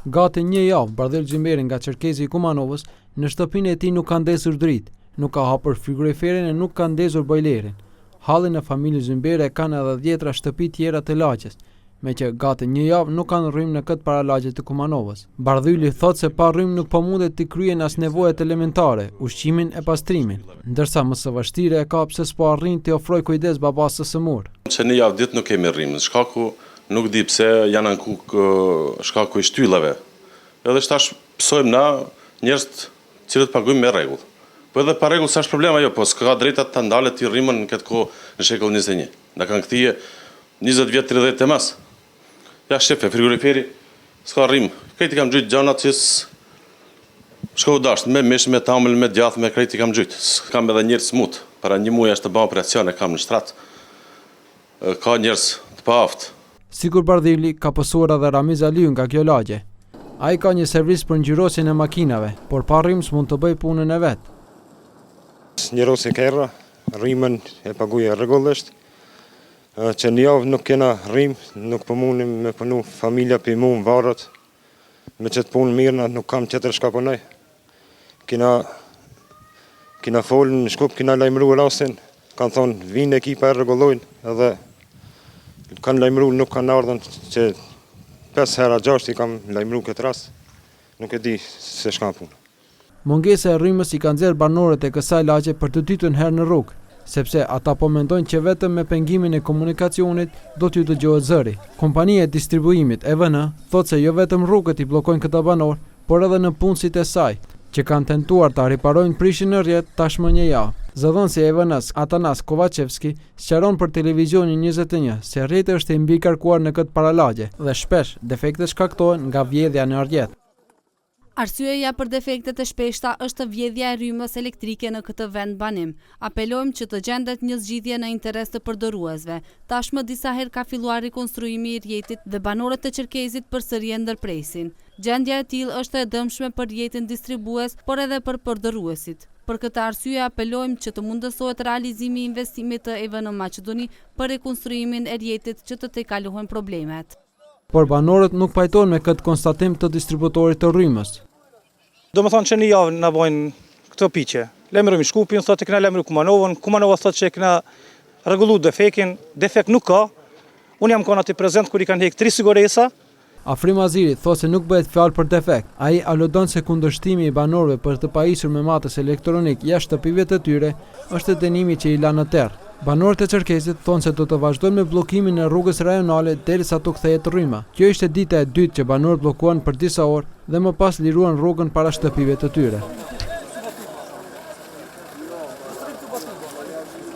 Gati një javë, Bardhyl Xhimberi nga Çerkezi i Kumanovës në shtëpinë e tij nuk ka ndezur dritë, nuk ka hapur frigoriferin e nuk ka ndezur bojlerin. Hallin e familjes Xhimberi kanë edhe 10 shtëpi tjera të lagjes, me që gati një javë nuk kanë rrymë në këtë paralagje të Kumanovës. Bardhyli thotë se pa rrymë nuk po mundet të kryen as nevojat elementare, ushqimin e pastrimin, ndërsa më së vështire e ka pse s'po arrin të ofroj kujdes babas së sëmur. Që një javë ditë nuk kemi rrymë, shkaku nuk di pse janë ankuk shkaku i shtyllave. Edhe shtash pësojmë na njerëz cilët pagujmë me rregull. Po edhe pa rregull s'është problema jo, po s'ka drejta ta ndalet ti rrymën në këtë kohë në shekull 21. Na kanë kthie 20 vjet 30 e mas. Ja shefe, frigoriferi s'ka rrymë. Këti kam gjujt gjanat që shkohu dasht, me mish, me tamël, me djath, me krejt i kam gjujt. Kam edhe njerëz smut, para një muaj është të bëjmë operacion e kam në shtrat. Ka njerëz të paaft. Sigur Bardhyli ka pësuar edhe Ramiz Aliu nga kjo lagje. Ai ka një servis për ngjyrosjen e makinave, por pa rrymë s'mund të bëj punën e vet. Ngjyrosi kerra, rrymën e paguaj rregullisht. Që një javë nuk kena rrymë, nuk po mundim me punu familja për mu në varët, me qëtë punë mirë, nuk kam tjetër shka punoj. Kina folën në Shkup, kina lajmëru rastin, kanë thonë vinë ekipa e rregullojnë edhe kanë lajmëru, nuk kanë ardhën që 5 hera 6 i kam lajmëru këtë rast, nuk e di se shka punë. Mungesa e rrymës i kanë nxjerrë banorët e kësaj lagje për të ditën herë në rrugë, sepse ata po mendojnë që vetëm me pengimin e komunikacionit do t'ju dëgjohet zëri. Kompania e distribuimit EVN thotë se jo vetëm rrugët i bllokojnë këta banor, por edhe në punësit e saj, që kanë tentuar ta riparojnë prishin në rrjet tashmë një javë. Zëdhënësi i EVN-s Atanas Kovacevski sqaron për televizionin 21 se rrjeti është i mbikarkuar në këtë paralagje dhe shpesh defektet shkaktohen nga vjedhja në rrjet. Arsyeja për defektet e shpeshta është vjedhja e rrymës elektrike në këtë vend banim. Apelojmë që të gjendet një zgjidhje në interes të përdoruesve. Tashmë disa herë ka filluar rikonstruimi i rrjetit dhe banorët e Çerkezit përsëri e ndërpresin. Gjendja e tillë është e dëmshme për rrjetin distribues, por edhe për përdoruesit. Për këtë arsye apelojmë që të mundësohet realizimi i investimit të EVN Maqedoni për rekonstruimin e rrjetit që të tejkalohen problemet. Por banorët nuk pajtojnë me këtë konstatim të distributorit të rrymës. Do më thonë që një javë në bojnë këto piqe. Lemërëm Shkupin, thotë këna lemëru Kumanovën, Kumanova thotë që këna rregullu defekin, defekt nuk ka. Unë jam kona të prezent kër i kanë hekë 3 siguresa. Afrim Aziri thotë se nuk bëhet fjalë për defekt. Ai aludon se kundërshtimi i banorëve për të pajisur me matës elektronik jashtë shtëpive të tyre është dënimi që i lanë në terr. Banorët e Çerkezit thonë se do të vazhdojnë me bllokimin e rrugës rajonale derisa të kthehet rryma. Kjo ishte dita e dytë që banorët bllokuan për disa orë dhe më pas liruan rrugën para shtëpive të tyre.